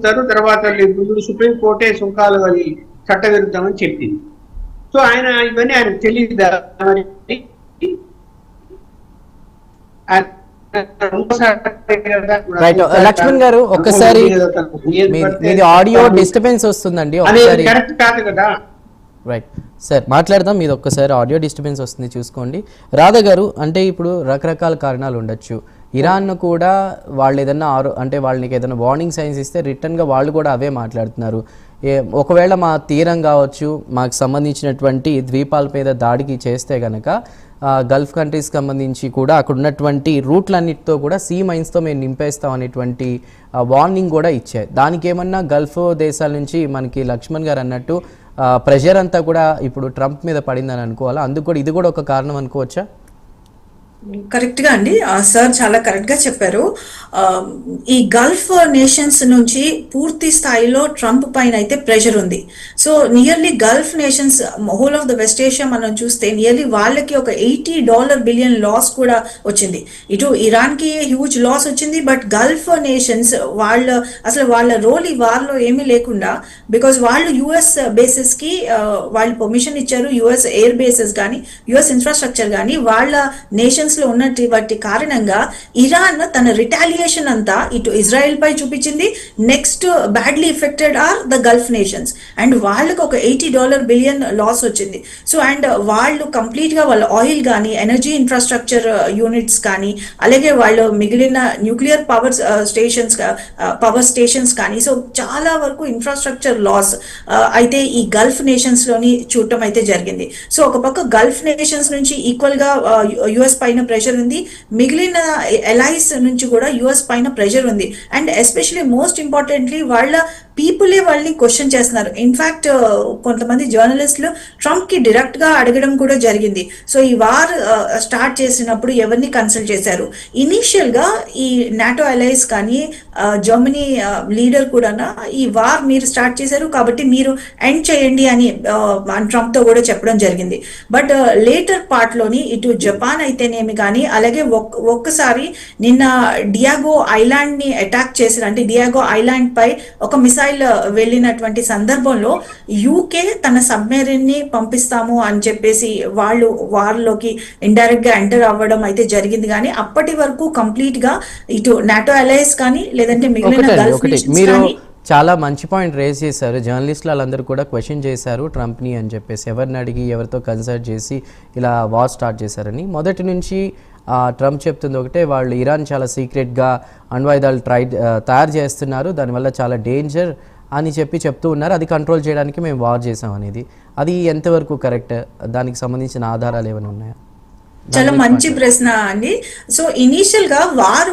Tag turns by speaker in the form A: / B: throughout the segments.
A: తర్వాత ముందు సుప్రీం కోర్టే సుంకాలు అది చట్టవిరుద్ధమని చెప్పింది. సో ఆయన ఇవన్నీ ఆయనకు తెలియదు.
B: లక్ష్మణ్ గారు ఒక్కసారి మీది ఆడియో డిస్టర్బెన్స్ వస్తుందండి, ఒకసారి
A: కరెక్ట్ కాదు కదా.
B: రైట్ సార్, మాట్లాడదాం. మీది ఒక్కసారి ఆడియో డిస్టర్బెన్స్ వస్తుంది చూసుకోండి. రాధా గారు, అంటే ఇప్పుడు రకరకాల కారణాలు ఉండొచ్చు. ఇరాన్ కూడా వాళ్ళు ఏదన్నా అంటే వాళ్ళకి ఏదైనా వార్నింగ్ సైన్స్ ఇస్తే రిటర్న్గా వాళ్ళు కూడా అవే మాట్లాడుతున్నారు. ఒకవేళ మా తీరం కావచ్చు, మాకు సంబంధించినటువంటి ద్వీపాల మీద దాడికి చేస్తే కనుక గల్ఫ్ కంట్రీస్కి సంబంధించి కూడా అక్కడ ఉన్నటువంటి రూట్లన్నిటితో కూడా సీ మైన్స్తో మేము నింపేస్తాం అనేటువంటి వార్నింగ్ కూడా ఇచ్చాయి. దానికి ఏమన్నా గల్ఫ్ దేశాల నుంచి మనకి లక్ష్మణ్ గారు అన్నట్టు ప్రెషర్ అంతా కూడా ఇప్పుడు ట్రంప్ మీద పడిందని అనుకోవాలా? అందుకు కూడా ఇది కూడా ఒక కారణం అనుకోవచ్చా?
C: కరెక్ట్ గా అండి, సార్ చాలా కరెక్ట్ గా చెప్పారు. ఈ గల్ఫ్ నేషన్స్ నుంచి పూర్తి స్థాయిలో ట్రంప్ పైన అయితే ప్రెషర్ ఉంది. So nearly Gulf nations, whole of the west Asia మనం చూస్తే నియర్లీ వాళ్ళకి ఒక $80 బిలియన్ లాస్ కూడా వచ్చింది. ఇటు ఇరాన్ కి హ్యూజ్ లాస్ వచ్చింది. బట్ గల్ఫ్ నేషన్స్ అసలు వాళ్ళ రోల్ ఈ వార్ లో ఏమీ లేకుండా, బికాస్ వాళ్ళు యుఎస్ బేసెస్ కి వాళ్ళు పర్మిషన్ ఇచ్చారు. యుఎస్ ఎయిర్ బేసెస్ కానీ యుఎస్ ఇన్ఫ్రాస్ట్రక్చర్ కానీ వాళ్ళ నేషన్స్ లో ఉన్నటువంటి కారణంగా ఇరాన్ తన రిటాలియేషన్ అంతా ఇటు ఇజ్రాయెల్ పై చూపించింది. Next badly affected are the gulf nations, and వాళ్ళకి ఒక $80 బిలియన్ లాస్ వచ్చింది. సో అండ్ వాళ్ళు కంప్లీట్ గా వాళ్ళ ఆయిల్ కానీ ఎనర్జీ ఇన్ఫ్రాస్ట్రక్చర్ యూనిట్స్ కానీ అలాగే వాళ్ళు మిగిలిన న్యూక్లియర్ పవర్ స్టేషన్స్ కానీ, సో చాలా వరకు ఇన్ఫ్రాస్ట్రక్చర్ లాస్ అయితే ఈ గల్ఫ్ నేషన్స్ లోని చూడటం అయితే జరిగింది. సో ఒక పక్క గల్ఫ్ నేషన్స్ నుంచి ఈక్వల్ గా యుఎస్ పైన ప్రెషర్ ఉంది, మిగిలిన ఎలైస్ నుంచి కూడా యుఎస్ పైన ప్రెషర్ ఉంది. అండ్ ఎస్పెషలీ మోస్ట్ ఇంపార్టెంట్లీ వాళ్ళ పీపులే వాళ్ళని క్వశ్చన్ చేస్తున్నారు. ఇన్ఫాక్ట్ కొంతమంది జర్నలిస్టులు ట్రంప్ కి డైరెక్ట్ గా అడగడం కూడా జరిగింది. సో ఈ వార్ స్టార్ట్ చేసినప్పుడు ఎవరిని కన్సల్ట్ చేశారు? ఇనీషియల్ గా ఈ నాటో అలైస్ కానీ జర్మనీ లీడర్ కూడా ఈ వార్ మీరు స్టార్ట్ చేశారు కాబట్టి మీరు ఎండ్ చేయండి అని ట్రంప్ తో కూడా చెప్పడం జరిగింది. బట్ లేటర్ పార్ట్ లోని ఇటు జపాన్ అయితేనేమి కానీ అలాగే ఒక్కసారి నిన్న డియాగో ఐలాండ్ ని అటాక్ చేశారు. అంటే డియాగో ఐలాండ్ పై ఒక మిసైల్ వెళ్ళినటువంటి సందర్భంలో యూకే తన సబ్మెరీన్ ని పంపిస్తాము అని చెప్పేసి వాళ్ళు వార్లోకి ఇండైరెక్ట్ గా ఎంటర్ అవ్వడం అయితే జరిగింది. కానీ అప్పటి వరకు కంప్లీట్ గా ఇటు నాటో అలయన్స్ కానీ లేదంటే మిగిలిన గల్ఫ్ నేషన్స్ కానీ
B: చాలా మంచి పాయింట్ రేజ్ చేశారు. జర్నలిస్టులు వాళ్ళందరూ కూడా క్వశ్చన్ చేశారు ట్రంప్ని అని చెప్పేసి, ఎవరిని అడిగి ఎవరితో కన్సల్ట్ చేసి ఇలా వార్ స్టార్ట్ చేశారని. మొదటి నుంచి ట్రంప్ చెప్తుంది ఒకటే, వాళ్ళు ఇరాన్ చాలా సీక్రెట్గా అణ్వాయుధాలు తయారు చేస్తున్నారు, దానివల్ల చాలా డేంజర్ అని చెప్తూ ఉన్నారు. అది కంట్రోల్ చేయడానికి మేము వార్ చేసాం అనేది. అది ఎంతవరకు కరెక్ట్? దానికి సంబంధించిన ఆధారాలు ఏమైనా ఉన్నాయా?
C: చాలా మంచి ప్రశ్న అండి. సో ఇనీషియల్ గా వారు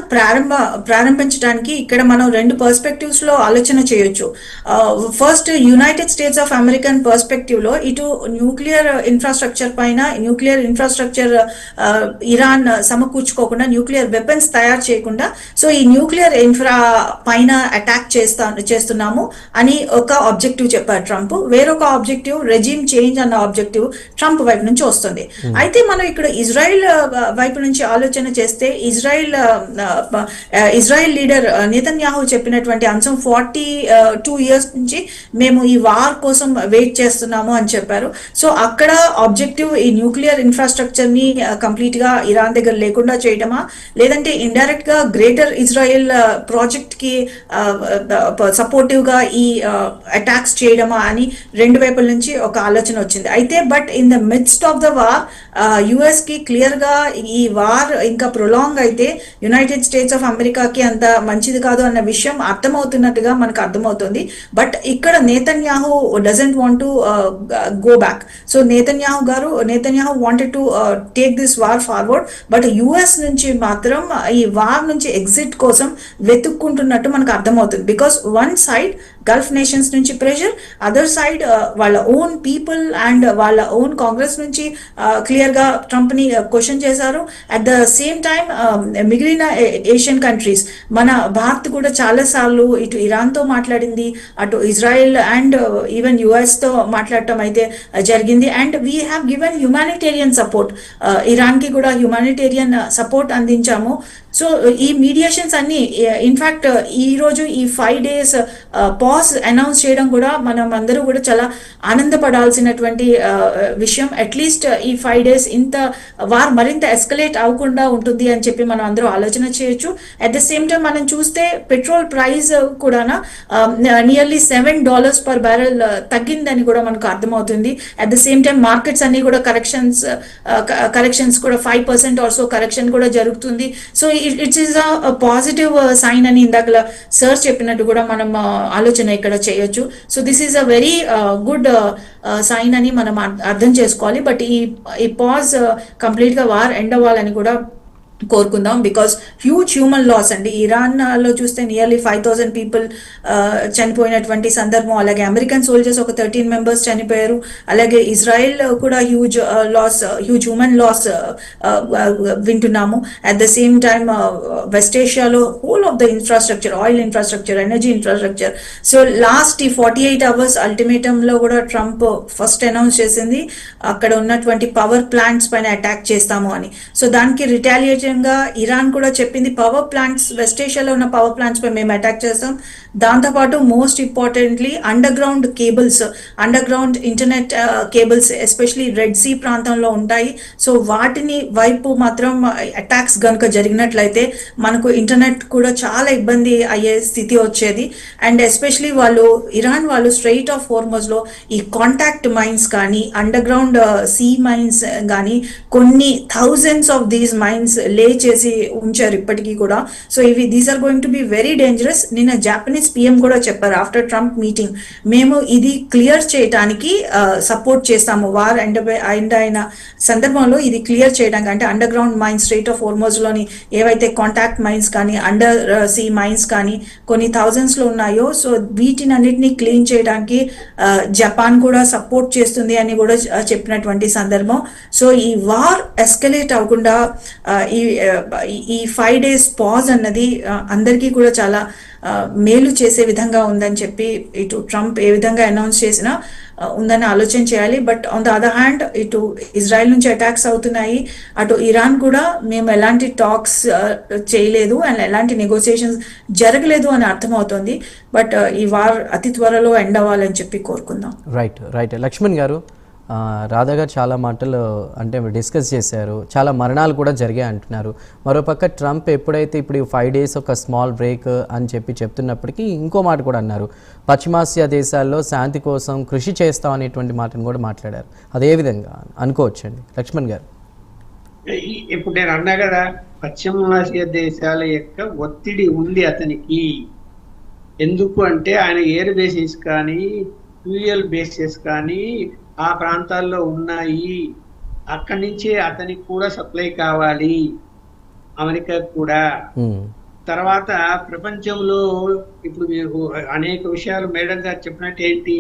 C: ప్రారంభించడానికి ఇక్కడ మనం రెండు పర్స్పెక్టివ్స్ లో ఆలోచన చేయొచ్చు. First united states of american perspective లో ఇటు న్యూక్లియర్ ఇన్ఫ్రాస్ట్రక్చర్ పైన, న్యూక్లియర్ ఇన్ఫ్రాస్ట్రక్చర్ ఇరాన్ సమకూర్చుకోకుండా, న్యూక్లియర్ వెపన్స్ తయారు చేయకుండా, సో ఈ న్యూక్లియర్ ఇన్ఫ్రా పైన అటాక్ చేస్తున్నాము అని ఒక ఆబ్జెక్టివ్ చెప్పారు ట్రంప్. వేరొక ఆబ్జెక్టివ్ రెజిమ్ చేంజ్ అన్న ఆబ్జెక్టివ్ ట్రంప్ వైపు నుంచి వస్తుంది. అయితే మనం ఇక్కడ ఇజ్రాయెల్ వైపు నుంచి ఆలోచన చేస్తే ఇజ్రాయెల్ లీడర్ నెతన్యాహు చెప్పినటువంటి అంశం 42 ఇయర్స్ నుంచి మేము ఈ వార్ కోసం వెయిట్ చేస్తున్నాము అని చెప్పారు. సో అక్కడ ఆబ్జెక్టివ్ ఈ న్యూక్లియర్ ఇన్ఫ్రాస్ట్రక్చర్ ని కంప్లీట్ గా ఇరాన్ దగ్గర లేకుండా చేయడమా, లేదంటే ఇండైరెక్ట్ గా గ్రేటర్ ఇజ్రాయెల్ ప్రాజెక్ట్ కి సపోర్టివ్ గా ఈ అటాక్స్ చేయడమా అని రెండు వైపుల నుంచి ఒక ఆలోచన వచ్చింది. అయితే but in the midst of the war US కి క్లియర్ గా ఈ వార్ ఇంకా ప్రొలాంగ్ అయితే యునైటెడ్ స్టేట్స్ ఆఫ్ అమెరికాకి అంత మంచిది కాదు అన్న విషయం అర్థమవుతున్నట్టుగా మనకు అర్థమవుతుంది. బట్ ఇక్కడ Netanyahu doesn't want to go back. So Netanyahu wanted to take this war forward. But US నుంచి మాత్రం ఈ వార్ నుంచి ఎగ్జిట్ కోసం వెతుక్కుంటున్నట్టు మనకు అర్థమవుతుంది. Because one side Gulf nations నుంచి ప్రెషర్, అదర్ సైడ్ వాళ్ళ ఓన్ పీపుల్ అండ్ వాళ్ళ ఓన్ కాంగ్రెస్ నుంచి క్లియర్ గా ట్రంప్ ని క్వశ్చన్ చేశారు. అట్ ద సేమ్ టైం మిగిలిన ఏషియన్ కంట్రీస్, మన భారత్ కూడా చాలా సార్లు ఇటు ఇరాన్ తో మాట్లాడింది, అటు ఇజ్రాయెల్ అండ్ ఈవెన్ యుఎస్ తో మాట్లాడటం అయితే జరిగింది. And we have given humanitarian support, Iran కి కూడా హ్యుమానిటేరియన్ సపోర్ట్ అందించాము. సో ఈ మీడియేషన్స్ అన్ని ఇన్ఫాక్ట్ ఈ రోజు ఈ 5 days పాజ్ అనౌన్స్ చేయడం కూడా మనం అందరూ కూడా చాలా ఆనందపడాల్సినటువంటి విషయం. అట్లీస్ట్ ఈ 5 days ఇంత వార్ మరింత ఎస్కలేట్ అవ్వకుండా ఉంటుంది అని చెప్పి మనం అందరూ ఆలోచన చేయొచ్చు. అట్ ద సేమ్ టైం మనం చూస్తే పెట్రోల్ ప్రైస్ కూడా నియర్లీ $7 per barrel తగ్గిందని కూడా మనకు అర్థమవుతుంది. At the same time markets అన్ని కూడా కరెక్షన్స్ కూడా 5% ఆల్సో కరెక్షన్ కూడా జరుగుతుంది. So it's is a positive sign అని ఇందాక సార్ చెప్పినట్టు కూడా మనం ఆలోచన ఇక్కడ చేయొచ్చు. So this is a very good sign అని మనం అర్థం చేసుకోవాలి. బట్ ఈ పాజ్ కంప్లీట్ గా వార్ ఎండ్ అవ్వాలని కూడా కోరుకుందాం. బికాస్ హ్యూజ్ హ్యూమన్ లాస్ అండి. ఇరాన్ లో చూస్తే నియర్లీ 5,000 people చనిపోయినటువంటి సందర్భం. అలాగే అమెరికన్ సోల్జర్స్ ఒక 13 members చనిపోయారు. అలాగే ఇజ్రాయెల్ కూడా హ్యూజ్ హ్యూమన్ లాస్ వింటున్నాము. At the same time west ఏషియాలో whole of the infrastructure, oil infrastructure, energy infrastructure. So last ఈ 48 hours అల్టిమేటమ్ లో కూడా ట్రంప్ ఫస్ట్ అనౌన్స్ చేసింది అక్కడ ఉన్నటువంటి పవర్ ప్లాంట్స్ పైన అటాక్ చేస్తాము అని. సో దానికి రిటాలియేట్ ఇరాన్ కూడా చెప్పింది పవర్ ప్లాంట్స్, వెస్ట్ ఏషియాలో ఉన్న పవర్ ప్లాంట్స్ పై మేము అటాక్ చేస్తాం. దాంతోపాటు most importantly underground cables, underground internet cables especially Red Sea ప్రాంతంలో ఉంటాయి. సో వాటిని వైపు మాత్రం అటాక్స్ కనుక జరిగినట్లయితే మనకు ఇంటర్నెట్ కూడా చాలా ఇబ్బంది అయ్యే స్థితి వచ్చేది. అండ్ ఎస్పెషలీ ఇరాన్ వాళ్ళు స్ట్రెయిట్ ఆఫ్ హోర్మజ్ లో ఈ కాంటాక్ట్ మైన్స్ కానీ అండర్ గ్రౌండ్ సీ మైన్స్ కానీ కొన్ని thousands ఆఫ్ దీస్ మైన్స్ లే చేసి ఉంచారు ఇప్పటికీ కూడా. So these are going to be very dangerous. నిన్న జాపనీస్ పిఎం కూడా చెప్పారు ఆఫ్టర్ ట్రంప్ మీటింగ్, మేము ఇది క్లియర్ చేయడానికి సపోర్ట్ చేస్తాము. వార్ ఎండ్ అయిన సందర్భంలో ఇది క్లియర్ చేయడానికి, అంటే under ground mines strait of Hormuz లోని ఏవైతే కాంటాక్ట్ మైన్స్ కానీ అండర్ సీ మైన్స్ కానీ కొన్ని thousands లో ఉన్నాయో, సో వీటిని అన్నిటినీ క్లీన్ చేయడానికి జపాన్ కూడా సపోర్ట్ చేస్తుంది అని కూడా చెప్పినటువంటి సందర్భం. సో ఈ వార్ ఎస్కలేట్ అవ్వకుండా ఈ 5 days పాజ్ అన్నది అందరికీ కూడా చాలా మేలు చేసే విధంగా ఉందని చెప్పి ఇటు ట్రంప్ ఏ విధంగా అనౌన్స్ చేసినా ఉందని ఆలోచన చేయాలి. But on the other hand ఇటు ఇజ్రాయెల్ నుంచి అటాక్స్ అవుతున్నాయి, అటు ఇరాన్ కూడా మేము ఎలాంటి టాక్స్ చేయలేదు అండ్ ఎలాంటి నెగోసియేషన్స్ జరగలేదు అని అర్థమవుతుంది. బట్ ఈ వార్ అతి త్వరలో ఎండ్ అవ్వాలని చెప్పి కోరుకుందాం.
B: రైట్ లక్ష్మణ్ గారు, రాధా గారు చాలా మాటలు అంటే డిస్కస్ చేశారు, చాలా మరణాలు కూడా జరిగాయి అంటున్నారు. మరోపక్క ట్రంప్ ఎప్పుడైతే ఇప్పుడు 5 days ఒక స్మాల్ బ్రేక్ అని చెప్తున్నప్పటికీ ఇంకో మాట కూడా అన్నారు, పశ్చిమాసియా దేశాల్లో శాంతి కోసం కృషి చేస్తాం అనేటువంటి మాటను కూడా మాట్లాడారు. అదే విధంగా అనుకోవచ్చండి లక్ష్మణ్ గారు?
A: ఇప్పుడు నేను అన్నా కదా, పశ్చిమాసియా దేశాల యొక్క ఒత్తిడి ఉంది అతనికి. ఎందుకు అంటే ఆయన ఎయిర్ బేసెస్ కానీ ఫ్యూయల్ బేసెస్ కానీ ఆ ప్రాంతాల్లో ఉన్నాయి. అక్కడి నుంచే అతనికి కూడా సప్లై కావాలి, అమెరికా కూడా. తర్వాత ప్రపంచంలో ఇప్పుడు మీకు అనేక విషయాలు మేడం గారు చెప్పినట్టు ఏంటి,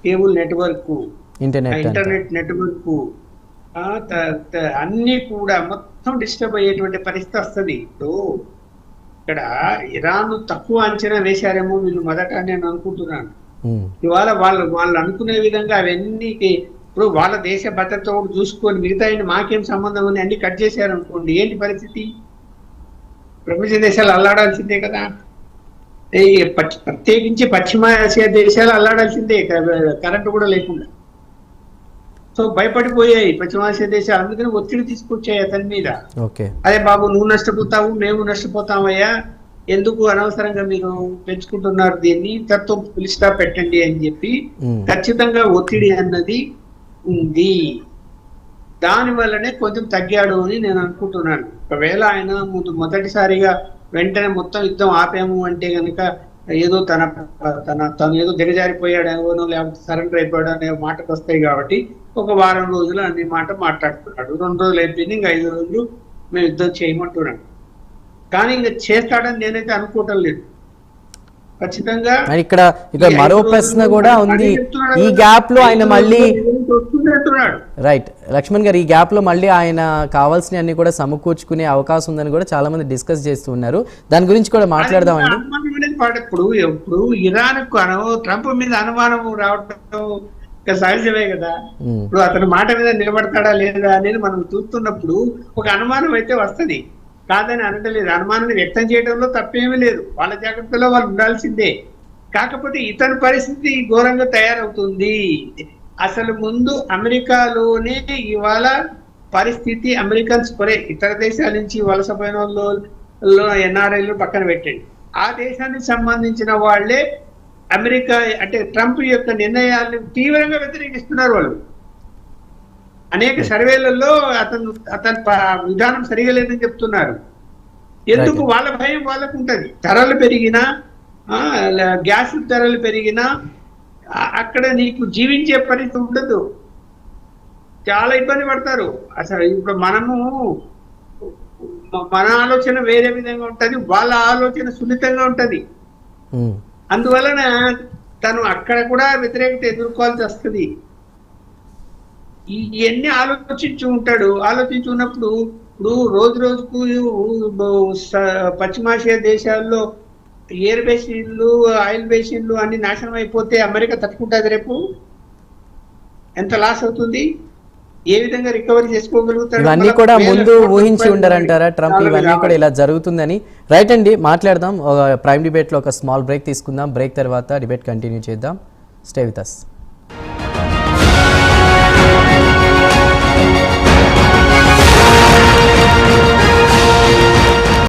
A: కేబుల్ నెట్వర్క్, ఇంటర్నెట్ నెట్వర్క్ అన్ని కూడా మొత్తం డిస్టర్బ్ అయ్యేటువంటి పరిస్థితి వస్తుంది. ఇప్పుడు ఇక్కడ ఇరాన్ తక్కువ అంచనా వేశారేమో వీళ్ళు మొదట నేను అనుకుంటున్నాను. ఇవాళ వాళ్ళు అనుకునే విధంగా అవన్నీ ఇప్పుడు వాళ్ళ దేశ భద్రత కూడా చూసుకొని మిగతా మాకేం సంబంధం ఉంది అన్ని కట్ చేశారు అనుకోండి, ఏంటి పరిస్థితి? ప్రపంచ దేశాలు అల్లాడాల్సిందే కదా. ప్రత్యేకించి పశ్చిమాసియా దేశాలు అల్లాడాల్సిందే కరెంటు కూడా లేకుండా. సో భయపడిపోయాయి పశ్చిమాసియా దేశాలు, అందుకని ఒత్తిడి తీసుకొచ్చాయి అతని మీద. అదే బాబు నువ్వు నష్టపోతావు మేము నష్టపోతామయ్యా, ఎందుకు అనవసరంగా మీరు పెంచుకుంటున్నారు దీన్ని, తత్తో పులిస్తా పెట్టండి అని చెప్పి ఖచ్చితంగా ఒత్తిడి అన్నది ఉంది. దాని వల్లనే కొంచెం తగ్గాడు అని నేను అనుకుంటున్నాను. ఒకవేళ ఆయన మొదటిసారిగా వెంటనే మొత్తం యుద్ధం ఆపాము అంటే కనుక ఏదో తను ఏదో దిగజారిపోయాడేమో లేకపోతే సరెండర్ అయిపోయాడు అనే మాటకు వస్తాయి. కాబట్టి ఒక వారం రోజులు అన్ని మాట మాట్లాడుతున్నాడు. 2 రోజులు అయిపోయింది, ఇంకా 5 రోజులు మేము యుద్ధం చేయమంటున్నాడు. కానీ ఇంకా చేస్తాడని నేనైతే అనుకోవటం లేదు. ఖచ్చితంగా
B: ఇక్కడ మరో ప్రశ్న కూడా ఉంది. ఈ గ్యాప్ లో ఆయన మళ్ళీ రైట్ లక్ష్మణ్ గారు, ఈ గ్యాప్ లో మళ్ళీ ఆయన కావాల్సిన అన్ని కూడా సమకూర్చుకునే అవకాశం ఉందని కూడా చాలా మంది డిస్కస్ చేస్తూ ఉన్నారు. దాని గురించి కూడా మాట్లాడదామండి.
A: ఇప్పుడు ఇరాన్ ట్రంప్ మీద అనుమానం రావడం సహజమే కదా. ఇప్పుడు అతని మాట మీద నిలబడతాడా లేదా అనేది మనం చూస్తున్నప్పుడు ఒక అనుమానం అయితే వస్తుంది. కాదని అనట్లేదు, అనుమానాన్ని వ్యక్తం చేయడంలో తప్పేమీ లేదు, వాళ్ళ జాగ్రత్తలో వాళ్ళు ఉండాల్సిందే. కాకపోతే ఇతని పరిస్థితి ఘోరంగా తయారవుతుంది. అసలు ముందు అమెరికాలోనే ఇవాళ పరిస్థితి, అమెరికన్స్ ఇతర దేశాల నుంచి వలసపోయిన వాళ్ళు ఎన్ఆర్ఐలు పక్కన పెట్టండి, ఆ దేశానికి సంబంధించిన వాళ్ళే అమెరికా అంటే ట్రంప్ యొక్క నిర్ణయాలను తీవ్రంగా వ్యతిరేకిస్తున్నారు. వాళ్ళు అనేక సర్వేలలో అతని విధానం సరిగా లేదని చెప్తున్నారు. ఎందుకు? వాళ్ళ భయం వాళ్ళకు ఉంటది. ధరలు పెరిగినా, గ్యాస్ ధరలు పెరిగినా అక్కడ నీకు జీవించే పరిస్థితి ఉండదు, చాలా ఇబ్బంది పడతారు. అసలు ఇప్పుడు మన ఆలోచన వేరే విధంగా ఉంటది, వాళ్ళ ఆలోచన సున్నితంగా ఉంటది. అందువలన తను అక్కడ కూడా వ్యతిరేకత ఎదుర్కోవాల్సి వస్తుంది. ఇవన్నీ ఆలోచించి ఉంటాడు. ఆలోచించి ఉన్నప్పుడు ఇప్పుడు రోజు రోజుకు పశ్చిమాసియా దేశాల్లో ఎయిర్ బేసిన్లు, ఆయిల్ బేసిన్లు అన్ని నాశనం అయిపోతే అమెరికా తట్టుకుంటుంది. రేపు ఎంత లాస్ అవుతుంది, ఏ విధంగా రికవరీ చేసుకోగలుగుతాడు?
B: ఇవన్నీ కూడా ముందు ఊహించి ఉండరంటారా ట్రంప్ ఇవన్నీ కూడా ఇలా జరుగుతుందని? రైట్ అండి, మాట్లాడదాం. ప్రైమ్ డిబేట్లో ఒక స్మాల్ బ్రేక్ తీసుకుందాం. బ్రేక్ తర్వాత డిబేట్ కంటిన్యూ చేద్దాం. Stay with us.